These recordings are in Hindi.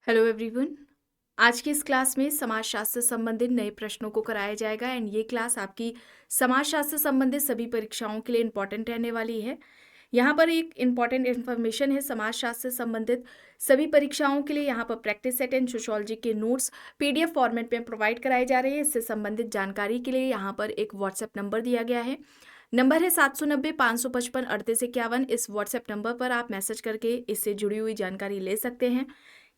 Hello everyone. आज की इस क्लास में समाजशास्त्र से संबंधित नए प्रश्नों को कराया जाएगा एंड ये क्लास आपकी समाजशास्त्र से संबंधित सभी परीक्षाओं के लिए इम्पॉर्टेंट रहने वाली है। यहाँ पर एक इम्पॉर्टेंट इन्फॉर्मेशन है समाजशास्त्र से संबंधित सभी परीक्षाओं के लिए। यहाँ पर प्रैक्टिस सेट एंड सोशियोलॉजी के नोट्स पीडीएफ फॉर्मेट में प्रोवाइड कराए जा रहे हैं। इससे संबंधित जानकारी के लिए यहाँ पर एक व्हाट्सएप नंबर दिया गया है। नंबर है 790-555-3851। इस व्हाट्सएप नंबर पर आप मैसेज करके इससे जुड़ी हुई जानकारी ले सकते हैं।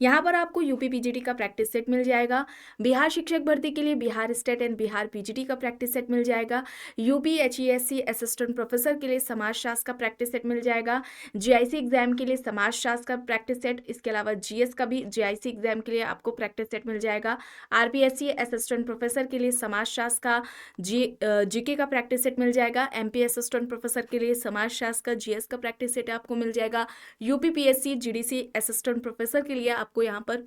यहाँ पर आपको यूपी पीजीटी का प्रैक्टिस सेट मिल जाएगा। बिहार शिक्षक भर्ती के लिए Bihar state and Bihar PGT का प्रैक्टिस सेट मिल जाएगा। यूपी एचईएससी असिस्टेंट प्रोफेसर के लिए समाजशास्त्र का प्रैक्टिस सेट मिल जाएगा। जीआईसी एग्जाम के लिए समाजशास्त्र का प्रैक्टिस सेट, इसके अलावा जीएस का भी जीआईसी एग्जाम के लिए आपको प्रैक्टिस सेट मिल जाएगा। आरपीएससी असिस्टेंट प्रोफेसर के लिए समाजशास्त्र का जीके का प्रैक्टिस सेट मिल जाएगा। एमपी असिस्टेंट प्रोफेसर के लिए समाजशास्त्र का जीएस का प्रैक्टिस सेट आपको मिल जाएगा। यूपीपीएससी जीडीसी असिस्टेंट प्रोफेसर के लिए आपको यहाँ पर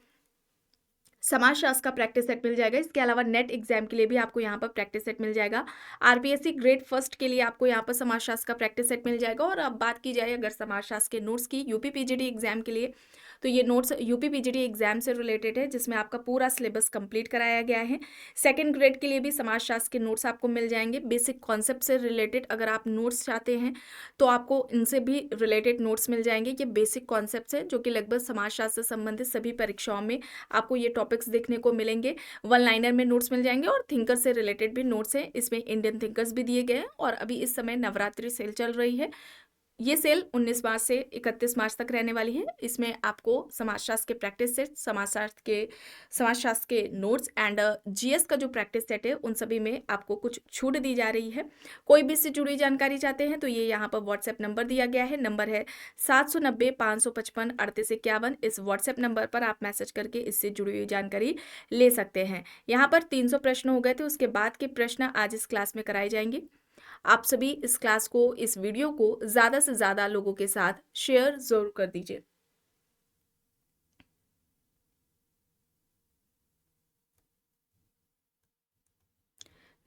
समाजशास्त्र का प्रैक्टिस सेट मिल जाएगा। इसके अलावा नेट एग्जाम के लिए भी आपको यहाँ पर प्रैक्टिस सेट मिल जाएगा। आरपीएससी ग्रेड फर्स्ट के लिए आपको यहाँ पर समाजशास्त्र का प्रैक्टिस सेट मिल जाएगा। और अब बात की जाए अगर समाजशास्त्र के नोट्स की यूपी पीजीटी एग्जाम के लिए, तो ये नोट्स यूपी पीजीटी एग्जाम से रिलेटेड है, जिसमें आपका पूरा सिलेबस कंप्लीट कराया गया है। सेकंड ग्रेड के लिए भी समाजशास्त्र के नोट्स आपको मिल जाएंगे। बेसिक कॉन्सेप्ट से रिलेटेड अगर आप नोट्स चाहते हैं तो आपको इनसे भी रिलेटेड नोट्स मिल जाएंगे। ये बेसिक कॉन्सेप्ट्स है जो कि लगभग समाजशास्त्र से संबंधित सभी परीक्षाओं में आपको ये टॉपिक्स देखने को मिलेंगे। वन लाइनर में नोट्स मिल जाएंगे और थिंकर से रिलेटेड भी नोट्स हैं। इसमें इंडियन थिंकर्स भी दिए गए हैं। और अभी इस समय नवरात्रि सेल चल रही है। ये सेल 19 मार्च से 31 मार्च तक रहने वाली है। इसमें आपको समाजशास्त्र के प्रैक्टिस सेट, समाजशास्त्र के नोट्स एंड जीएस का जो प्रैक्टिस सेट है उन सभी में आपको कुछ छूट दी जा रही है। कोई भी इससे जुड़ी जानकारी चाहते हैं तो ये यहाँ पर व्हाट्सएप नंबर दिया गया है। नंबर है 790-555-3851। इस व्हाट्सएप नंबर पर आप मैसेज करके इससे जुड़ी हुई जानकारी ले सकते हैं। यहाँ पर 300 प्रश्न हो गए थे, उसके बाद के प्रश्न आज इस क्लास में कराए जाएंगे। आप सभी इस क्लास को, इस वीडियो को ज़्यादा से ज़्यादा लोगों के साथ शेयर ज़रूर कर दीजिए।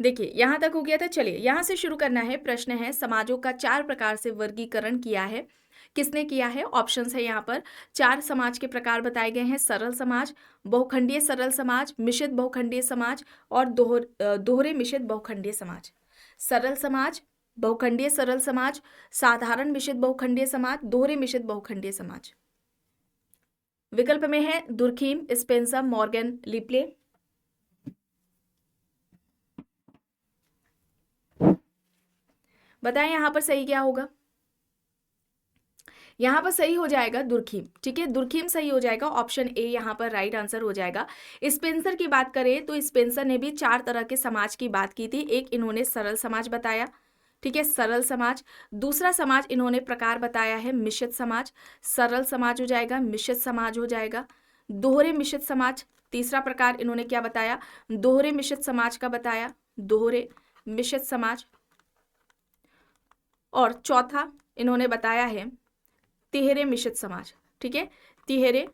देखिए यहाँ तक हो गया था। चलिए यहाँ से शुरू करना है। प्रश्न है, समाजों का 4 प्रकार से वर्गीकरण किया है। किसने किया है? ऑप्शंस है यहाँ पर। 4 समाज के प्रकार बताए गए हैं। सरल समाज, बहुखंडीय सरल समाज, मिश्रित बहुखंडीय समाज और दोहरे मिश्रित बहुखंडीय समाज। सरल समाज, बहुखंडीय सरल समाज, साधारण मिश्रित बहुखंडीय समाज, दोहरे मिश्रित बहुखंडीय समाज। विकल्प में है दुर्खीम, स्पेंसर, मॉर्गन, लिप्ले। बताएं यहाँ पर सही क्या होगा? यहाँ पर सही हो जाएगा दुर्खीम। ठीक है, दुर्खीम सही हो जाएगा। ऑप्शन ए यहाँ पर राइट आंसर हो जाएगा। स्पेंसर की बात करें तो स्पेंसर ने भी 4 तरह के समाज की बात की थी। एक इन्होंने सरल समाज बताया, ठीक है, सरल समाज। दूसरा समाज इन्होंने प्रकार बताया है मिश्रित समाज। सरल समाज हो जाएगा, मिश्रित समाज हो जाएगा। दोहरे मिश्रित समाज, तीसरा प्रकार इन्होंने क्या बताया? दोहरे मिश्रित समाज का बताया, दोहरे मिश्रित समाज। और चौथा इन्होंने बताया है तिहरे मिश्रित समाज। ठीक है, तिहरे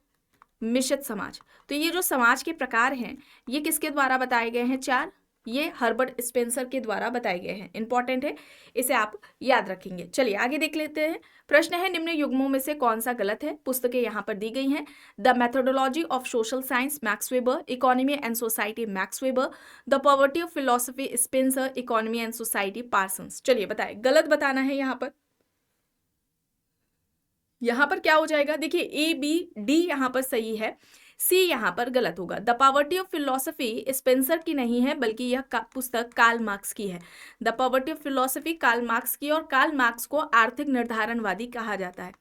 मिश्रित समाज। तो ये जो समाज के प्रकार हैं ये किसके द्वारा बताए गए हैं? 4। ये हर्बर्ट स्पेंसर के द्वारा बताए गए हैं। इंपॉर्टेंट है, इसे आप याद रखेंगे। चलिए आगे देख लेते हैं। प्रश्न है, निम्न युग्मों में से कौन सा गलत है? पुस्तकें यहाँ पर दी गई हैं। The methodology of social science, max weber. Economy and society, max weber. The poverty of philosophy, Spencer. Economy and society, Parsons. चलिए बताएं, गलत बताना है यहाँ पर। यहाँ पर क्या हो जाएगा? देखिए ए बी डी यहाँ पर सही है, सी यहाँ पर गलत होगा। The poverty of philosophy Spencer की नहीं है बल्कि यह पुस्तक कार्ल मार्क्स की है। The poverty of philosophy Karl Marx की। और कार्ल मार्क्स को आर्थिक निर्धारणवादी कहा जाता है।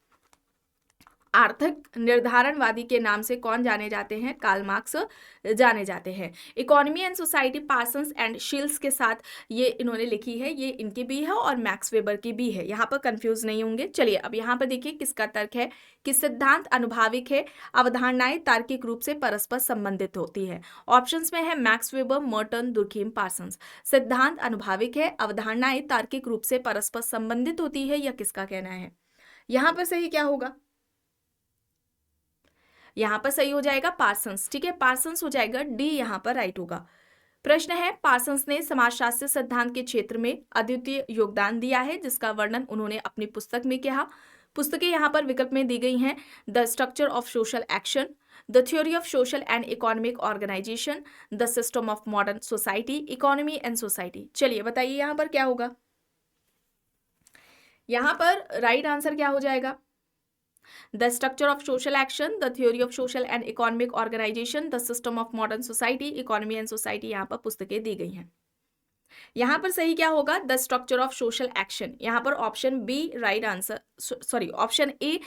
आर्थिक निर्धारणवादी के नाम से कौन जाने जाते हैं? कार्ल मार्क्स जाने जाते हैं। Economy and society Parsons and Shils के साथ ये इन्होंने लिखी है। ये इनकी भी है और मैक्स वेबर की भी है। यहाँ पर कंफ्यूज नहीं होंगे। चलिए अब यहाँ पर देखिए किसका तर्क है कि सिद्धांत अनुभाविक है, अवधारणाएं तार्किक रूप से परस्पर संबंधित होती है। ऑप्शंस में है max weber, Merton, Durkheim, Parsons. सिद्धांत अनुभाविक है, अवधारणाएं तार्किक रूप से परस्पर संबंधित होती है, यह किसका कहना है? यहाँ पर सही क्या होगा? यहाँ पर सही हो जाएगा पार्सन्स। ठीक है, पार्सन्स हो जाएगा। डी यहाँ पर राइट होगा। प्रश्न है, पार्सन्स ने समाजशास्त्र सिद्धांत के क्षेत्र में अद्वितीय योगदान दिया है जिसका वर्णन उन्होंने अपनी पुस्तक में किया। पुस्तकें यहाँ पर विकल्प में दी गई हैं। The structure of social action, the theory of social and economic organization, the system of modern society, economy and society. चलिए बताइए यहाँ पर क्या होगा। यहाँ पर राइट आंसर क्या हो जाएगा? The structure of social action, the theory of social and economic organization, the system of modern society, economy and society, यहाँ पर पुस्तकें दी गई हैं। यहाँ पर सही क्या होगा? The structure of social action. यहाँ पर option B right answer, sorry option A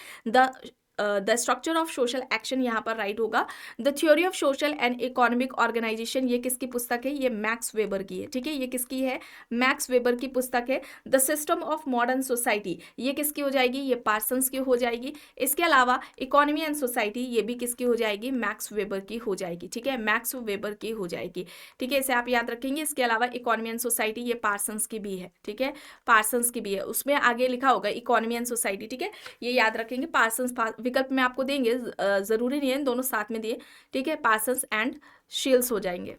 the structure of social action यहाँ पर राइट होगा। The theory of social and economic organization, ये किसकी पुस्तक है? ये मैक्स वेबर की है। ठीक है, ये किसकी है? मैक्स वेबर की पुस्तक है। The system of modern society, ये किसकी हो जाएगी? ये पार्सन्स की हो जाएगी। इसके अलावा इकोनॉमी एंड सोसाइटी, ये भी किसकी हो जाएगी? मैक्स वेबर की हो जाएगी। ठीक है, मैक्स वेबर की हो जाएगी। ठीक है, इसे आप याद रखेंगे। इसके अलावा इकोनॉमी एंड सोसाइटी ये पार्सन्स की भी है। ठीक है, पार्सन्स की भी है, उसमें आगे लिखा होगा इकोनॉमी एंड सोसाइटी। ठीक है, ये याद रखेंगे। पार्सन्स विकल्प में आपको देंगे, जरूरी नहीं है दोनों साथ में दिए। ठीक है, पार्सन्स एंड शील्स हो जाएंगे।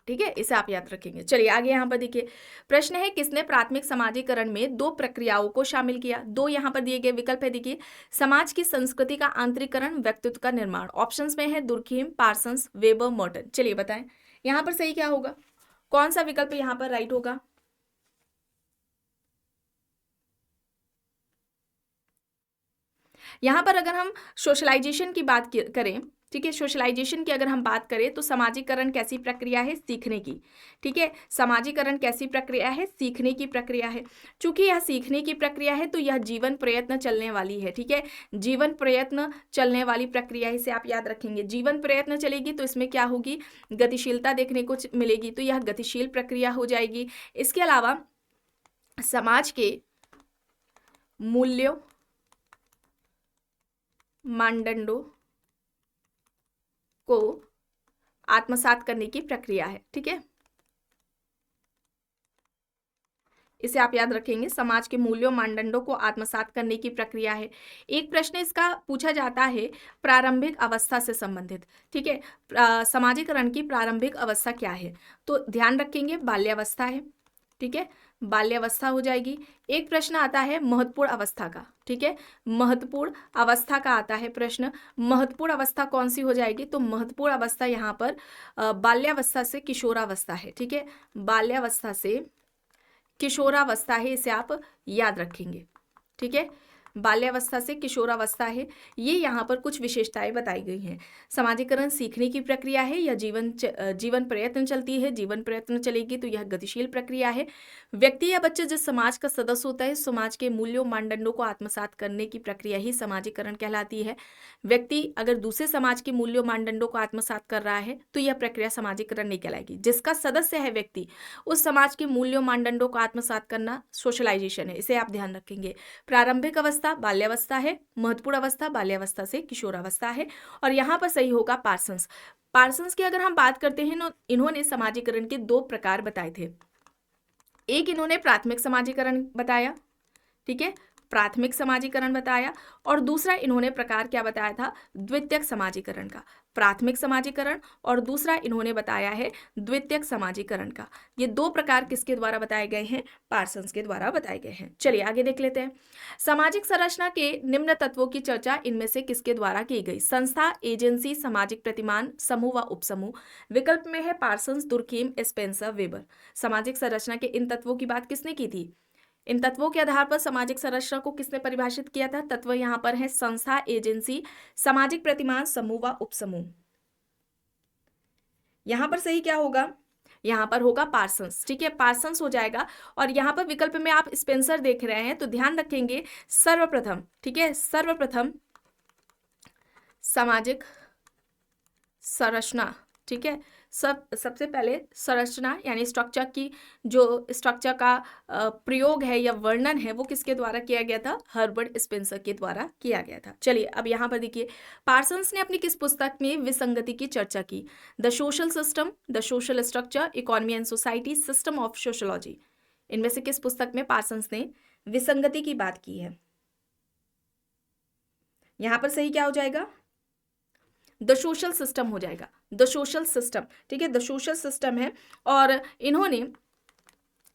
ठीक है, इसे आप याद रखेंगे। चलिए आगे यहाँ पर देखिए, प्रश्न है किसने प्राथमिक समाजीकरण में दो प्रक्रियाओं को शामिल किया? दो यहाँ पर दिए गए विकल्प है। देखिए, समाज की संस्कृति का आंतरिकरण, व्यक्तित्व का निर्माण। ऑप्शंस में है दुर्खीम, पार्सन्स, वेबर, मॉर्टन। चलिए बताएं यहाँ पर सही क्या होगा, कौन सा विकल्प यहाँ पर राइट होगा? यहाँ पर अगर हम सोशलाइजेशन की बात करें, ठीक है, सोशलाइजेशन की अगर हम बात करें तो समाजीकरण कैसी प्रक्रिया है? सीखने की। ठीक है, समाजीकरण कैसी प्रक्रिया है? सीखने की प्रक्रिया है। चूंकि यह सीखने की प्रक्रिया है तो यह जीवन प्रयत्न चलने वाली है। ठीक है, जीवन प्रयत्न चलने वाली प्रक्रिया, इसे आप याद रखेंगे। जीवन प्रयत्न चलेगी तो इसमें क्या होगी? गतिशीलता देखने को मिलेगी, तो यह गतिशील प्रक्रिया हो जाएगी। इसके अलावा समाज के मूल्यों, मानदंडों को आत्मसात करने की प्रक्रिया है। ठीक है, इसे आप याद रखेंगे। समाज के मूल्यों, मानदंडों को आत्मसात करने की प्रक्रिया है। एक प्रश्न इसका पूछा जाता है प्रारंभिक अवस्था से संबंधित। ठीक है, समाजीकरण की प्रारंभिक अवस्था क्या है? तो ध्यान रखेंगे बाल्यावस्था है। ठीक है, बाल्यावस्था हो जाएगी। एक प्रश्न आता है महत्वपूर्ण अवस्था का। ठीक है, महत्वपूर्ण अवस्था का आता है प्रश्न। महत्वपूर्ण अवस्था कौन सी हो जाएगी? तो महत्वपूर्ण अवस्था यहाँ पर बाल्यावस्था से किशोरावस्था है। ठीक है, बाल्यावस्था से किशोरावस्था है, इसे आप याद रखेंगे। ठीक है, बाल्यावस्था से किशोरावस्था है। ये यहाँ पर कुछ विशेषताएं बताई गई हैं। समाजीकरण सीखने की प्रक्रिया है या जीवन प्रयत्न चलती है? जीवन प्रयत्न चलेगी तो यह गतिशील प्रक्रिया है। व्यक्ति या बच्चे जिस समाज का सदस्य होता है, समाज के मूल्यों, मानदंडों को आत्मसात करने की प्रक्रिया ही समाजीकरण कहलाती है। व्यक्ति अगर दूसरे समाज के मूल्यों, मानदंडों को आत्मसात कर रहा है तो यह प्रक्रिया समाजीकरण नहीं कहलाएगी। जिसका सदस्य है व्यक्ति, उस समाज के मूल्यों, मानदंडों को आत्मसात करना सोशलाइजेशन है, इसे आप ध्यान रखेंगे। प्रारंभिक अवस्था बाल्यावस्था है, महत्वपूर्ण अवस्था बाल्यावस्था से किशोरावस्था है, और यहाँ पर सही होगा पार्सन्स। पार्सन्स की अगर हम बात करते हैं, इन्होंने समाजीकरण के दो प्रकार बताए थे। एक इन्होंने प्राथमिक समाजीकरण बताया। ठीक है, प्राथमिक समाजीकरण बताया, और दूसरा इन्होंने प्रकार क्या बताया था? द्वितीयक समाजीकरण का। प्राथमिक समाजीकरण और दूसरा इन्होंने बताया है द्वितीयक समाजीकरण का। ये दो प्रकार किसके द्वारा बताए गए हैं? पार्सन्स के द्वारा बताए गए हैं। चलिए आगे देख लेते हैं। सामाजिक संरचना के निम्न तत्वों की चर्चा इनमें से किसके द्वारा की गई? संस्था, एजेंसी, सामाजिक प्रतिमान, समूह व उपसमूह। विकल्प में है पार्सन्स, दुर्खीम, स्पेंसर, वेबर। सामाजिक संरचना के इन तत्वों की बात किसने की थी? इन तत्वों के आधार पर सामाजिक संरचना को किसने परिभाषित किया था? तत्व यहाँ पर है संस्था, एजेंसी, सामाजिक प्रतिमान, समूह व उपसमूह। यहाँ पर सही क्या होगा? यहाँ पर होगा पार्सन्स। ठीक है, पार्सन्स हो जाएगा। और यहाँ पर विकल्प में आप स्पेंसर देख रहे हैं तो ध्यान रखेंगे सर्वप्रथम। ठीक है, सर्वप्रथम सामाजिक संरचना। ठीक है, सबसे पहले संरचना यानी स्ट्रक्चर की, जो स्ट्रक्चर का प्रयोग है या वर्णन है, वो किसके द्वारा किया गया था? हर्बर्ट स्पेंसर के द्वारा किया गया था। चलिए अब यहाँ पर देखिए, पार्सन्स ने अपनी किस पुस्तक में विसंगति की चर्चा की? The social system, the social structure, economy and society, system of sociology. इनमें से किस पुस्तक में पार्सन्स ने विसंगति की बात की है? यहाँ पर सही क्या हो जाएगा? द सोशल सिस्टम हो जाएगा। The social system. ठीक है, द सोशल सिस्टम है, और इन्होंने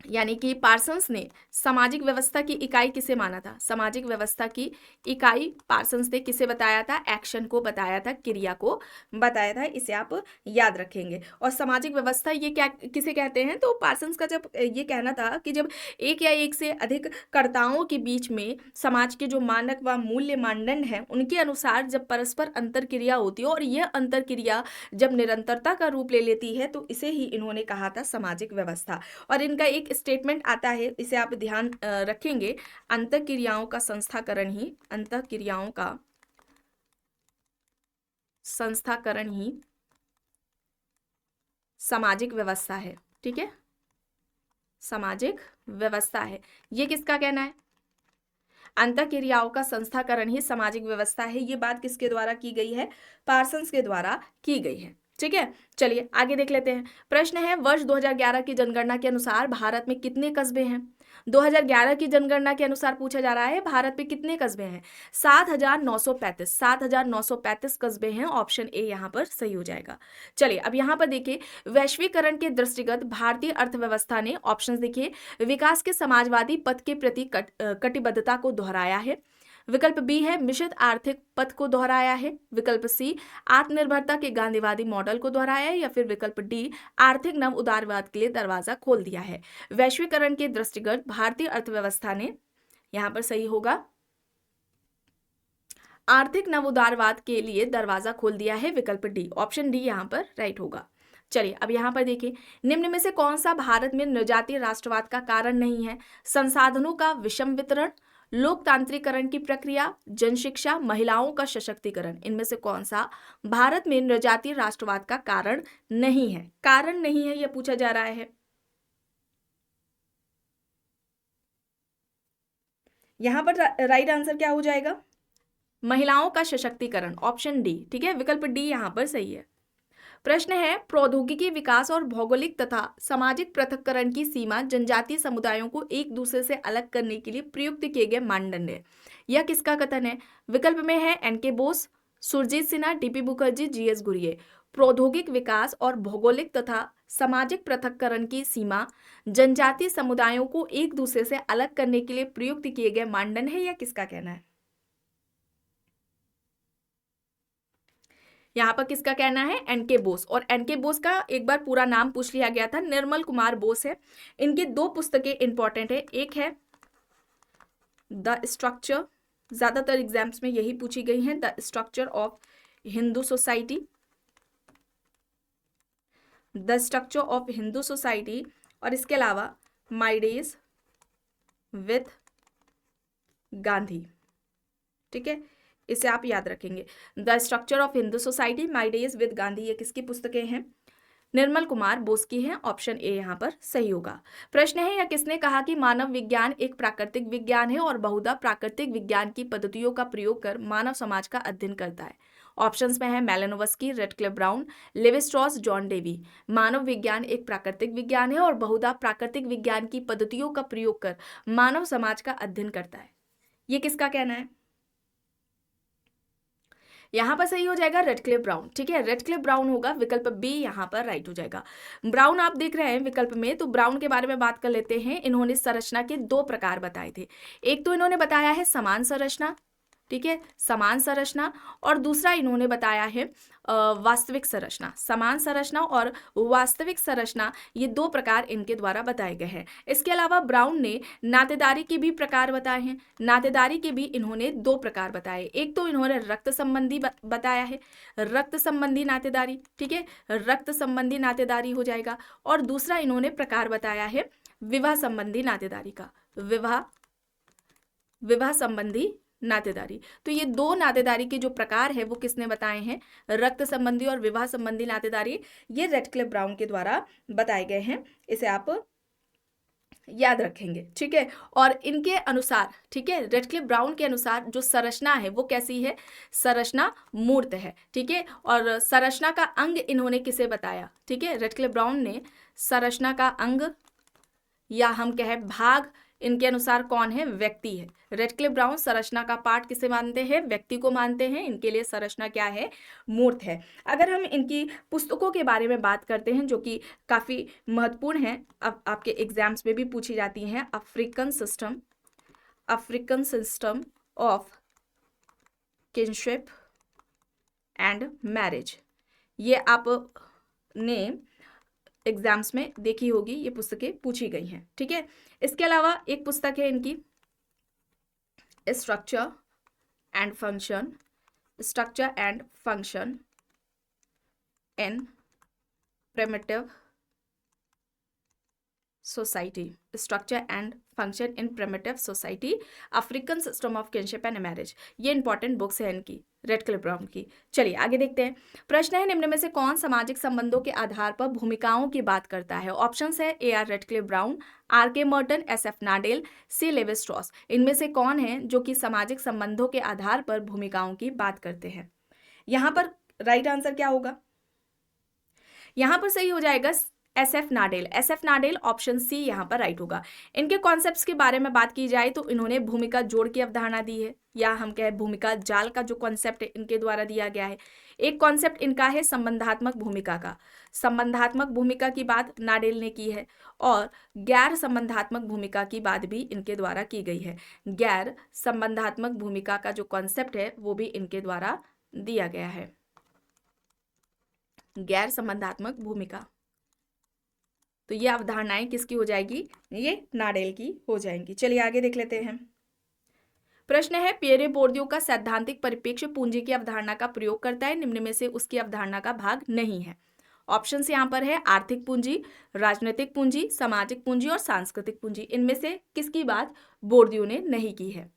यानी कि पार्सन्स ने सामाजिक व्यवस्था की इकाई किसे माना था? सामाजिक व्यवस्था की इकाई पार्सन्स ने किसे बताया था? एक्शन को बताया था, क्रिया को बताया था। इसे आप याद रखेंगे। और सामाजिक व्यवस्था ये क्या किसे कहते हैं? तो पार्सन्स का जब ये कहना था कि जब एक या एक से अधिक कर्ताओं के बीच में समाज के जो मानक व मूल्य मानदंड हैं उनके अनुसार जब परस्पर अंतरक्रिया होती है और यह अंतरक्रिया जब निरंतरता का रूप ले लेती है तो इसे ही इन्होंने कहा था सामाजिक व्यवस्था। और इनका एक स्टेटमेंट आता है, इसे आप ध्यान रखेंगे, अंतःक्रियाओं का संस्थाकरण ही सामाजिक व्यवस्था है। ठीक है, सामाजिक व्यवस्था है। ये किसका कहना है? अंतःक्रियाओं का संस्थाकरण ही सामाजिक व्यवस्था है। ये बात किसके द्वारा की गई है? पार्सन्स के द्वारा की गई है। ठीक है, चलिए आगे देख लेते हैं। प्रश्न है, वर्ष 2011 की जनगणना के अनुसार भारत में कितने कस्बे हैं? 2011 की जनगणना के अनुसार पूछा जा रहा है भारत में कितने कस्बे हैं? 7,935 कस्बे हैं। ऑप्शन ए यहाँ पर सही हो जाएगा। चलिए अब यहाँ पर देखिए, वैश्वीकरण के दृष्टिगत भारतीय अर्थव्यवस्था ने, ऑप्शन देखिए, विकास के समाजवादी पथ के प्रति कटिबद्धता को दोहराया है। विकल्प बी है मिश्रित आर्थिक पथ को दोहराया है। विकल्प सी आत्मनिर्भरता के गांधीवादी मॉडल को दोहराया है। या फिर विकल्प डी आर्थिक नव उदारवाद के लिए दरवाजा खोल दिया है। वैश्वीकरण के दृष्टिगत भारतीय अर्थव्यवस्था ने, यहां पर सही होगा, आर्थिक नव उदारवाद के लिए दरवाजा खोल दिया है। विकल्प डी, ऑप्शन डी यहां पर राइट होगा। चलिए अब यहां पर देखिए, निम्न में से कौन सा भारत में नृजातीय राष्ट्रवाद का कारण नहीं है? संसाधनों का विषम वितरण, लोकतांत्रिकरण की प्रक्रिया, जनशिक्षा, महिलाओं का सशक्तिकरण। इनमें से कौन सा भारत में नृजातीय राष्ट्रवाद का कारण नहीं है? कारण नहीं है यह पूछा जा रहा है। यहां पर राइट आंसर क्या हो जाएगा? महिलाओं का सशक्तिकरण, ऑप्शन डी। ठीक है, विकल्प डी यहां पर सही है। प्रश्न है, प्रौद्योगिकी विकास और भौगोलिक तथा सामाजिक पृथक्करण की सीमा जनजातीय समुदायों को एक दूसरे से अलग करने के लिए प्रयुक्त किए गए मानदंड है। यह किसका कथन है? विकल्प में है N K. Bose, Surjit Sinha, D P. Mukherjee, G S. Ghurye. प्रौद्योगिक विकास और भौगोलिक तथा सामाजिक पृथक्करण की सीमा जनजातीय समुदायों को एक दूसरे से अलग करने के लिए प्रयुक्त किए गए मानदंड है। यह किसका कहना है? यहाँ पर किसका कहना है? एन.के. बोस। और एन.के. बोस का एक बार पूरा नाम पूछ लिया गया था, निर्मल कुमार बोस है। इनकी दो पुस्तकें इंपॉर्टेंट है। एक है द स्ट्रक्चर, ज्यादातर एग्जाम्स में यही पूछी गई है, the structure of Hindu society, the structure of Hindu society. और इसके अलावा माई डेज विथ गांधी। ठीक है, इसे आप याद रखेंगे, the structure of Hindu society, my days with Gandhi. ये किसकी पुस्तकें हैं? निर्मल कुमार बोस की हैं। ऑप्शन ए यहाँ पर सही होगा। प्रश्न है, यह किसने कहा कि मानव विज्ञान एक प्राकृतिक विज्ञान है और बहुधा प्राकृतिक विज्ञान की पद्धतियों का प्रयोग कर मानव समाज का अध्ययन करता है? ऑप्शंस में है Malinowski, Radcliffe Brown, Levi Strauss, John Dewey. मानव विज्ञान एक प्राकृतिक विज्ञान है और बहुधा प्राकृतिक विज्ञान की पद्धतियों का प्रयोग कर मानव समाज का अध्ययन करता है। ये किसका कहना है? यहां पर सही हो जाएगा रेडक्लिफ ब्राउन। ठीक है, रेडक्लिफ ब्राउन होगा। विकल्प बी यहां पर राइट हो जाएगा। ब्राउन आप देख रहे हैं विकल्प में, तो ब्राउन के बारे में बात कर लेते हैं। इन्होंने संरचना के दो प्रकार बताए थे। एक तो इन्होंने बताया है समान संरचना, ठीक है, समान संरचना, और दूसरा इन्होंने बताया है वास्तविक संरचना। समान संरचना और वास्तविक संरचना, ये दो प्रकार इनके द्वारा बताए गए हैं। इसके अलावा ब्राउन ने नातेदारी के भी प्रकार बताए हैं। नातेदारी के भी इन्होंने दो प्रकार बताए। एक तो इन्होंने रक्त संबंधी बताया है, रक्त संबंधी नातेदारी। ठीक है, रक्त संबंधी नातेदारी हो जाएगा। और दूसरा इन्होंने प्रकार बताया है विवाह संबंधी नातेदारी का, विवाह संबंधी नातेदारी। तो ये दो नातेदारी के जो प्रकार है वो किसने बताए हैं? रक्त संबंधी और विवाह संबंधी नातेदारी, ये रेडक्लिफ ब्राउन के द्वारा बताए गए हैं। इसे आप याद रखेंगे। ठीक है, और इनके अनुसार, ठीक है, रेडक्लिफ ब्राउन के अनुसार जो संरचना है वो कैसी है? संरचना मूर्त है। ठीक है, और संरचना का अंग इन्होंने किसे बताया? ठीक है, रेडक्लिफ ब्राउन ने संरचना का अंग या हम कहें भाग इनके अनुसार कौन है? व्यक्ति है। रेडक्लिफ ब्राउन संरचना का पार्ट किसे मानते हैं? व्यक्ति को मानते हैं। इनके लिए संरचना क्या है? मूर्त है। अगर हम इनकी पुस्तकों के बारे में बात करते हैं जो कि काफ़ी महत्वपूर्ण है, अब आपके एग्जाम्स में भी पूछी जाती हैं, African system of kinship and marriage, ये आपने एग्जाम्स में देखी होगी, ये पुस्तकें पूछी गई हैं। ठीक है, इसके अलावा एक पुस्तक है इनकी structure and function in primitive society, structure and function in primitive society, African system of kinship and marriage, ये इंपॉर्टेंट बुक्स है इनकी, रेडक्लिफ ब्राउन की। चलिए आगे देखते हैं। प्रश्न है, निम्न में से कौन सामाजिक संबंधों के आधार पर भूमिकाओं की बात करता है? ऑप्शंस है A.R. Radcliffe Brown, R.K. Merton, S.F. Nadel, C. Levi Strauss. इनमें से कौन है जो कि सामाजिक संबंधों के आधार पर भूमिकाओं की बात करते हैं? यहां पर राइट आंसर क्या होगा? यहां पर सही हो जाएगा SF नाडेल। SF नाडेल, ऑप्शन सी यहाँ पर राइट होगा। इनके कॉन्सेप्ट्स के बारे में बात की जाए तो इन्होंने भूमिका जोड़ की अवधारणा दी है, या हम कहें भूमिका जाल का जो कॉन्सेप्ट है इनके द्वारा दिया गया है। एक कॉन्सेप्ट इनका है संबंधात्मक भूमिका का। संबंधात्मक भूमिका की बात नाडेल ने की है, और गैर संबंधात्मक भूमिका की बात भी इनके द्वारा की गई है। गैर संबंधात्मक भूमिका का जो कॉन्सेप्ट है वो भी इनके द्वारा दिया गया है। गैर संबंधात्मक भूमिका, तो ये अवधारणाएं किसकी हो जाएगी? ये नाडेल की हो जाएंगी। चलिए आगे देख लेते हैं। प्रश्न है, पियरे बोर्दियो का सैद्धांतिक परिप्रेक्ष्य पूंजी की अवधारणा का प्रयोग करता है, निम्न में से उसकी अवधारणा का भाग नहीं है। ऑप्शंस यहाँ पर है आर्थिक पूंजी, राजनीतिक पूंजी, सामाजिक पूंजी और सांस्कृतिक पूंजी। इनमें से किसकी बात बोर्दियो ने नहीं की है?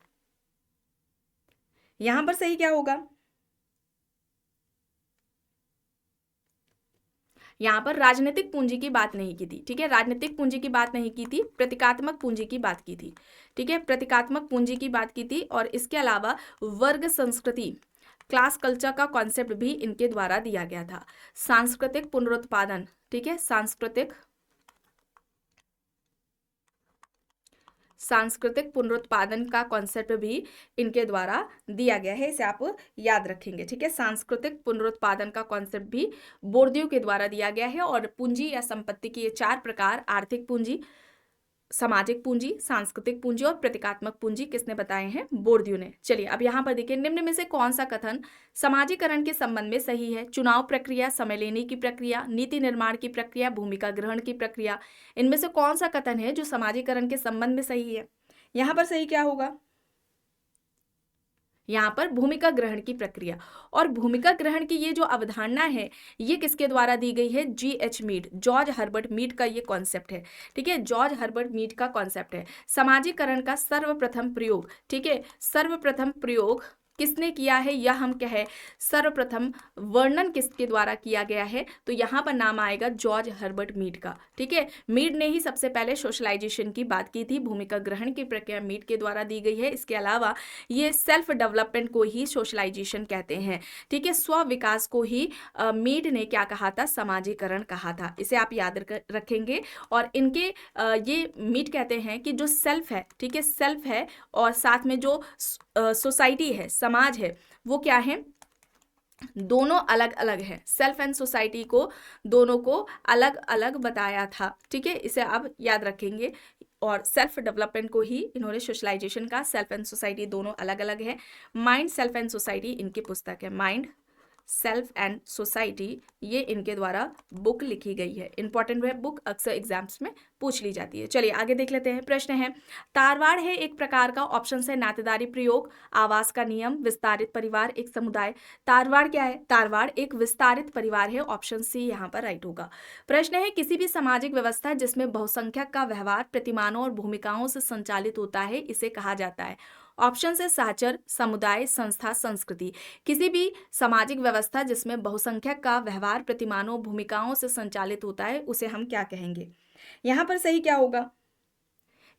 यहां पर सही क्या होगा? यहाँ पर राजनीतिक पूंजी की बात नहीं की थी। ठीक है, राजनीतिक पूंजी की बात नहीं की थी, प्रतीकात्मक पूंजी की बात की थी। ठीक है, प्रतीकात्मक पूंजी की बात की थी, और इसके अलावा वर्ग संस्कृति, क्लास कल्चर का कॉन्सेप्ट भी इनके द्वारा दिया गया था। सांस्कृतिक पुनरुत्पादन, ठीक है, सांस्कृतिक पुनरुत्पादन का कॉन्सेप्ट भी इनके द्वारा दिया गया है, इसे आप याद रखेंगे। ठीक है, सांस्कृतिक पुनरुत्पादन का कॉन्सेप्ट भी बोर्दियो के द्वारा दिया गया है। और पूंजी या संपत्ति के ये 4 प्रकार, आर्थिक पूंजी, सामाजिक पूंजी, सांस्कृतिक पूंजी और प्रतीकात्मक पूंजी, किसने बताए हैं? बोर्दियो ने। चलिए अब यहाँ पर देखिए, निम्न में से कौन सा कथन समाजीकरण के संबंध में सही है? चुनाव प्रक्रिया, समय लेने की प्रक्रिया, नीति निर्माण की प्रक्रिया, भूमिका ग्रहण की प्रक्रिया, इनमें से कौन सा कथन है जो समाजीकरण के संबंध में सही है? यहाँ पर सही क्या होगा? यहाँ पर भूमिका ग्रहण की प्रक्रिया। और भूमिका ग्रहण की ये जो अवधारणा है ये किसके द्वारा दी गई है? G.H. Mead, George Herbert Mead का ये कॉन्सेप्ट है। ठीक है, जॉर्ज हर्बर्ट मीड का कॉन्सेप्ट है। समाजीकरण का सर्वप्रथम प्रयोग, ठीक है, सर्वप्रथम प्रयोग किसने किया है, या हम कहें सर्वप्रथम वर्णन किसके द्वारा किया गया है? तो यहाँ पर नाम आएगा जॉर्ज हर्बर्ट मीड का। ठीक है, मीड ने ही सबसे पहले सोशलाइजेशन की बात की थी। भूमिका ग्रहण की प्रक्रिया मीड के द्वारा दी गई है। इसके अलावा ये सेल्फ डेवलपमेंट को ही सोशलाइजेशन कहते हैं। ठीक है, स्व विकास को ही मीड ने क्या कहा था? समाजीकरण कहा था। इसे आप याद रखेंगे। और इनके ये मीड कहते हैं कि जो सेल्फ है, ठीक है, सेल्फ है, और साथ में जो सोसाइटी है, समाज है, वो क्या है? दोनों अलग अलग है। सेल्फ एंड सोसाइटी को दोनों को अलग अलग बताया था। ठीक है, इसे आप याद रखेंगे। और सेल्फ डेवलपमेंट को ही इन्होंने सोशलाइजेशन का, सेल्फ एंड सोसाइटी दोनों अलग अलग है। माइंड, सेल्फ एंड सोसाइटी इनकी पुस्तक है। माइंड, सेल्फ एंड सोसाइटी, ये इनके द्वारा बुक लिखी गई है। इंपॉर्टेंट है बुक, अक्सर एग्जाम्स में पूछ ली जाती है। चलिए आगे देख लेते हैं। प्रश्न है, तारवाड़ है एक प्रकार का, ऑप्शन है नातेदारी प्रयोग, आवास का नियम, विस्तारित परिवार, एक समुदाय। तारवाड़ क्या है? तारवाड़ एक विस्तारित परिवार है। ऑप्शन सी यहाँ पर राइट होगा। प्रश्न है, किसी भी सामाजिक व्यवस्था जिसमें बहुसंख्यक का व्यवहार प्रतिमानों और भूमिकाओं से संचालित होता है, इसे कहा जाता है? ऑप्शन है सहचर, समुदाय, संस्था, संस्कृति। किसी भी सामाजिक व्यवस्था जिसमें बहुसंख्यक का व्यवहार प्रतिमानों, भूमिकाओं से संचालित होता है, उसे हम क्या कहेंगे? यहाँ पर सही क्या होगा?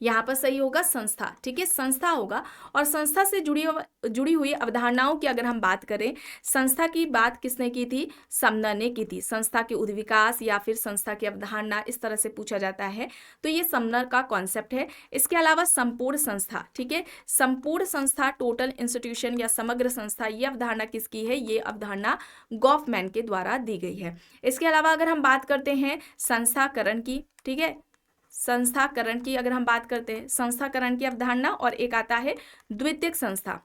यहाँ पर सही होगा संस्था, ठीक है, संस्था होगा। और संस्था से जुड़ी हुई अवधारणाओं की अगर हम बात करें, संस्था की बात किसने की थी? समनर ने की थी। संस्था के उद्विकास या फिर संस्था की अवधारणा इस तरह से पूछा जाता है, तो ये समनर का कॉन्सेप्ट है। इसके अलावा संपूर्ण संस्था, ठीक है, संपूर्ण संस्था, टोटल इंस्टीट्यूशन या समग्र संस्था, ये अवधारणा किसकी है? ये अवधारणा गॉफमैन के द्वारा दी गई है। इसके अलावा अगर हम बात करते हैं संस्थाकरण की, ठीक है, संस्थाकरण की अगर हम बात करते हैं, संस्थाकरण की अवधारणा, और एक आता है द्वितीयक संस्था।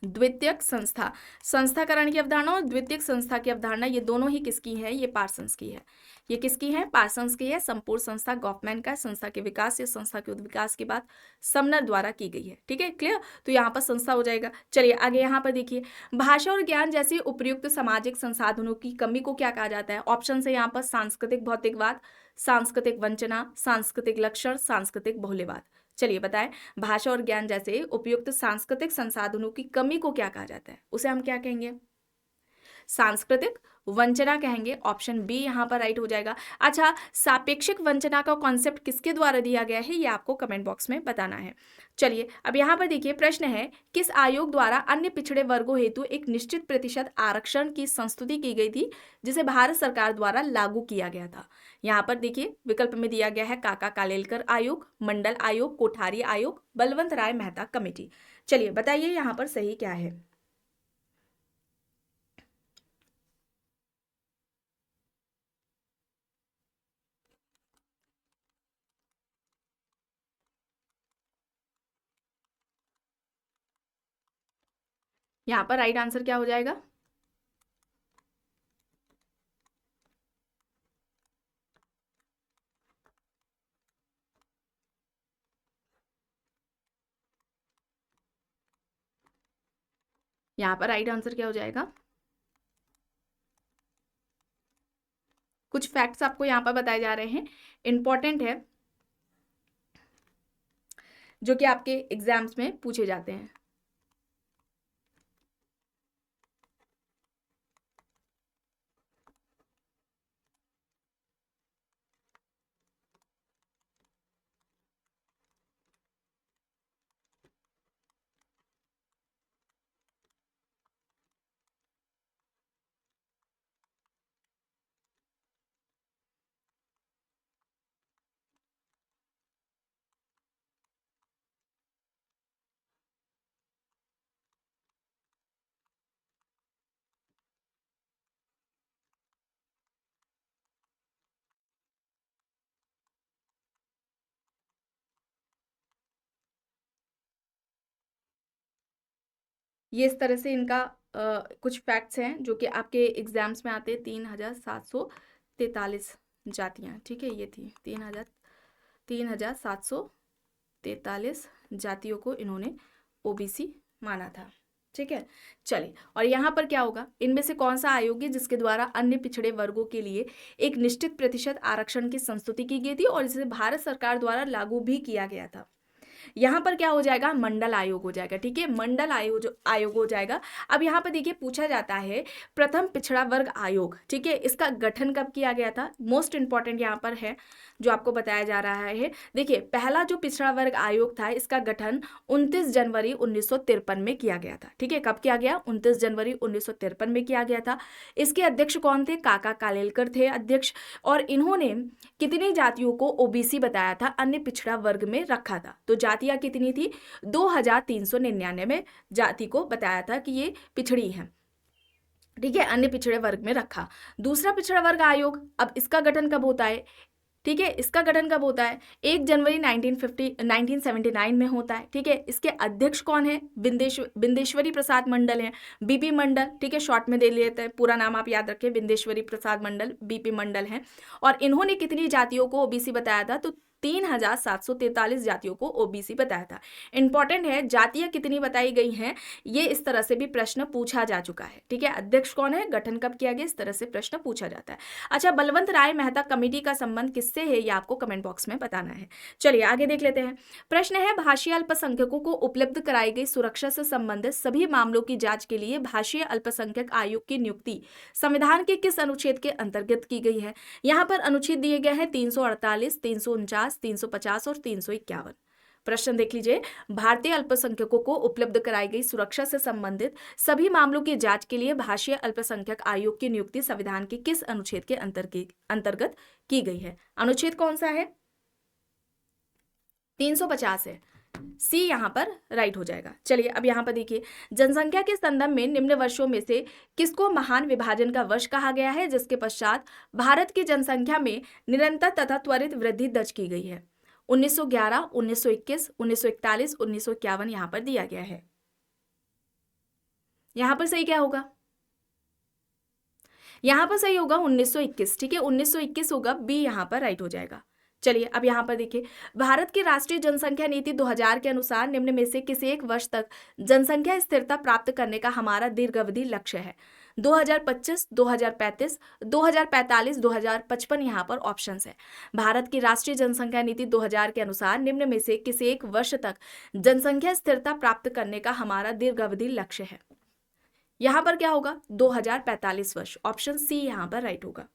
द्वितीयक संस्था, संस्थाकरण की अवधारणा और द्वितीयक संस्था की अवधारणा, ये दोनों ही किसकी है? ये पार्सन्स की है। ये किसकी है? पार्सन्स की है। संपूर्ण संस्था गॉफमैन का, संस्था के विकास या संस्था के उद्विकास की बात समनर द्वारा की गई है, ठीक है, क्लियर। तो यहाँ पर संस्था हो जाएगा। चलिए आगे यहाँ पर देखिए, भाषा और ज्ञान जैसे उपयुक्त सामाजिक संसाधनों की कमी को क्या कहा जाता है? ऑप्शन है यहाँ पर सांस्कृतिक भौतिकवाद, सांस्कृतिक वंचना, सांस्कृतिक लक्षण, सांस्कृतिक बहुल्यवाद। चलिए बताएं, भाषा और ज्ञान जैसे उपयुक्त सांस्कृतिक संसाधनों की कमी को क्या कहा जाता है? उसे हम क्या कहेंगे? सांस्कृतिक वंचना कहेंगे। ऑप्शन बी यहाँ पर राइट हो जाएगा। अच्छा, सापेक्षिक वंचना का कॉन्सेप्ट किसके द्वारा दिया गया है? ये आपको कमेंट बॉक्स में बताना है। चलिए अब यहाँ पर देखिए, प्रश्न है, किस आयोग द्वारा अन्य पिछड़े वर्गों हेतु एक निश्चित प्रतिशत आरक्षण की संस्तुति की गई थी, जिसे भारत सरकार द्वारा लागू किया गया था? यहाँ पर देखिए विकल्प में दिया गया है काका कालेलकर आयोग, मंडल आयोग, कोठारी आयोग, बलवंत राय मेहता कमेटी। चलिए बताइए यहाँ पर सही क्या है? यहाँ पर राइट आंसर क्या हो जाएगा? यहाँ पर राइट आंसर क्या हो जाएगा? कुछ फैक्ट्स आपको यहाँ पर बताए जा रहे हैं, इंपॉर्टेंट है, जो कि आपके एग्जाम्स में पूछे जाते हैं। ये इस तरह से इनका कुछ फैक्ट्स हैं जो कि आपके एग्जाम्स में आते हैं। 3743 जातियाँ, ठीक है, ये थी 3743 जातियों को इन्होंने ओबीसी माना था, ठीक है। चलिए, और यहाँ पर क्या होगा, इनमें से कौन सा आयोग है जिसके द्वारा अन्य पिछड़े वर्गों के लिए एक निश्चित प्रतिशत आरक्षण की संस्तुति की गई थी और इसे भारत सरकार द्वारा लागू भी किया गया था? यहाँ पर क्या हो जाएगा? मंडल आयोग हो जाएगा, ठीक है, मंडल आयोग हो जाएगा। अब यहाँ पर देखिए पूछा जाता है प्रथम पिछड़ा वर्ग आयोग, ठीक है, इसका गठन कब किया गया था? मोस्ट इंपॉर्टेंट यहाँ पर है जो आपको बताया जा रहा है। देखिए पहला जो पिछड़ा वर्ग आयोग था, इसका गठन 29 जनवरी 1953 में किया गया था, ठीक है। कब किया गया? 29 जनवरी 1953 में किया गया था। इसके अध्यक्ष कौन थे? काका कालेलकर थे अध्यक्ष, और इन्होंने कितनी जातियों को ओबीसी बताया था, अन्य पिछड़ा वर्ग में रखा था? तो जातियां कितनी थी? 2399 जाति को बताया था कि ये पिछड़ी है, ठीक है, अन्य पिछड़े वर्ग में रखा। दूसरा पिछड़ा वर्ग आयोग, अब इसका गठन कब होता है? ठीक है, इसका गठन कब होता है? 1 जनवरी 1979 में होता है, ठीक है। इसके अध्यक्ष कौन है? बिंदेश्वरी प्रसाद मंडल है, बीपी मंडल, ठीक है, शॉर्ट में दे लेते हैं, पूरा नाम आप याद रखें, बिंदेश्वरी प्रसाद मंडल, बीपी मंडल है। और इन्होंने कितनी जातियों को ओबीसी बताया था? तो 3743 जातियों को ओबीसी बताया था। इंपॉर्टेंट है, जातियां कितनी बताई गई हैं, ये इस तरह से भी प्रश्न पूछा जा चुका है, ठीक है। अध्यक्ष कौन है, गठन कब किया गया, इस तरह से प्रश्न पूछा जाता है। अच्छा, बलवंत राय मेहता कमेटी का संबंध किससे है, ये आपको कमेंट बॉक्स में बताना है। चलिए आगे देख लेते हैं। प्रश्न है, भाषीय अल्पसंख्यकों को उपलब्ध कराई गई सुरक्षा से संबंधित सभी मामलों की जांच के लिए भाषीय अल्पसंख्यक आयोग की नियुक्ति संविधान के किस अनुच्छेद के अंतर्गत की गई है? यहाँ पर अनुच्छेद दिए गए हैं 348, 349, 350, 350 और 351। प्रश्न देख लीजिए, भारतीय अल्पसंख्यकों को उपलब्ध कराई गई सुरक्षा से संबंधित सभी मामलों की जांच के लिए भाषीय अल्पसंख्यक आयोग की नियुक्ति संविधान के किस अनुच्छेद के अंतर्गत की गई है? अनुच्छेद कौन सा है? 350 है। सी यहां पर राइट हो जाएगा। चलिए अब यहां पर देखिए, जनसंख्या के संदर्भ में निम्न वर्षों में से किसको महान विभाजन का वर्ष कहा गया है, जिसके पश्चात भारत की जनसंख्या में निरंतर तथा त्वरित वृद्धि दर्ज की गई है? 1911, 1921, 1941, 1951 यहां पर दिया गया है। यहां पर सही क्या होगा? यहां पर सही होगा 1921। ठीक है, 1921 होगा, बी यहां पर राइट हो जाएगा। चलिए अब यहां पर देखिए, भारत की राष्ट्रीय जनसंख्या नीति 2000 के अनुसार निम्न में से किसी एक वर्ष तक जनसंख्या स्थिरता प्राप्त करने का हमारा दीर्घावधि लक्ष्य है? 2025, 2035, 2045, 2055 यहां पर ऑप्शंस है। भारत की राष्ट्रीय जनसंख्या नीति 2000 के अनुसार निम्न में से किसी एक वर्ष तक जनसंख्या स्थिरता प्राप्त करने का हमारा दीर्घावधि लक्ष्य है। यहां पर क्या होगा? 2045 वर्ष। ऑप्शन सी यहां पर राइट होगा।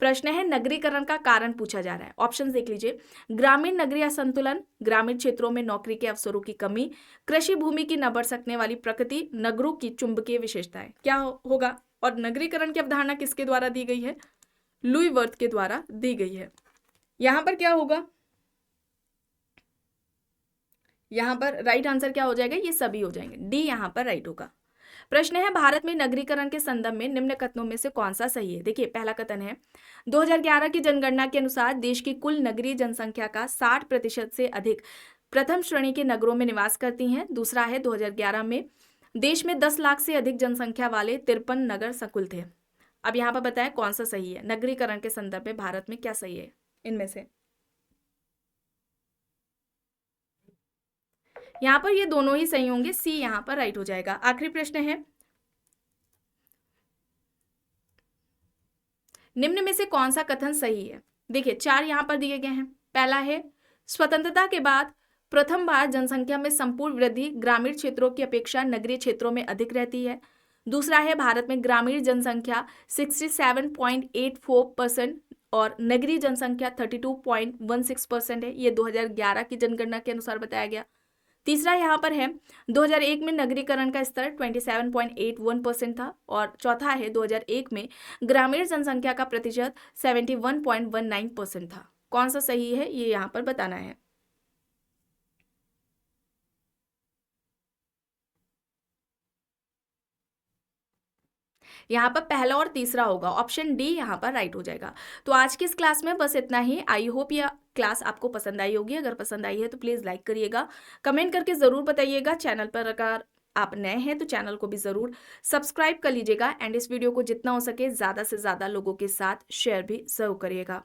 प्रश्न है, नगरीकरण का कारण पूछा जा रहा है। ऑप्शन देख लीजिए, ग्रामीण नगरीय असंतुलन, ग्रामीण क्षेत्रों में नौकरी के अवसरों की कमी, कृषि भूमि की न बढ़ सकने वाली प्रकृति, नगरों की चुंबकीय विशेषताएं। क्या होगा? और नगरीकरण की अवधारणा किसके द्वारा दी गई है? लुई वर्थ के द्वारा दी गई है। यहां पर क्या होगा? यहां पर राइट आंसर क्या हो जाएगा? ये सभी हो जाएंगे, डी यहां पर राइट होगा। प्रश्न है, भारत में नगरीकरण के संदर्भ में निम्न कथनों में से कौन सा सही है? देखिए पहला कथन है, 2011 की जनगणना के अनुसार देश की कुल नगरीय जनसंख्या का 60% से अधिक प्रथम श्रेणी के नगरों में निवास करती हैं। दूसरा है, 2011 में देश में 10 लाख से अधिक जनसंख्या वाले 53 नगर संकुल थे। अब यहाँ पर बताएं कौन सा सही है? नगरीकरण के संदर्भ में भारत में क्या सही है इनमें से? यहाँ पर ये दोनों ही सही होंगे, सी यहाँ पर राइट हो जाएगा। आखिरी प्रश्न है, निम्न में से कौन सा कथन सही है? देखिए 4 यहाँ पर दिए गए हैं। पहला है, स्वतंत्रता के बाद प्रथम बार जनसंख्या में संपूर्ण वृद्धि ग्रामीण क्षेत्रों की अपेक्षा नगरीय क्षेत्रों में अधिक रहती है। दूसरा है, भारत में ग्रामीण जनसंख्या 67.84% और नगरीय जनसंख्या 32.16% है। ये 2011 की जनगणना के अनुसार बताया गया। तीसरा यहाँ पर है, 2001 में नगरीकरण का स्तर 27.81% था। और चौथा है, 2001 में ग्रामीण जनसंख्या का प्रतिशत 71.19% था। कौन सा सही है ये यहाँ पर बताना है। यहाँ पर पहला और तीसरा होगा, ऑप्शन डी यहाँ पर राइट हो जाएगा। तो आज की इस क्लास में बस इतना ही। आई होप यह क्लास आपको पसंद आई होगी। अगर पसंद आई है तो प्लीज़ लाइक करिएगा, कमेंट करके ज़रूर बताइएगा। चैनल पर अगर आप नए हैं तो चैनल को भी ज़रूर सब्सक्राइब कर लीजिएगा एंड इस वीडियो को जितना हो सके ज़्यादा से ज़्यादा लोगों के साथ शेयर भी ज़रूर करिएगा।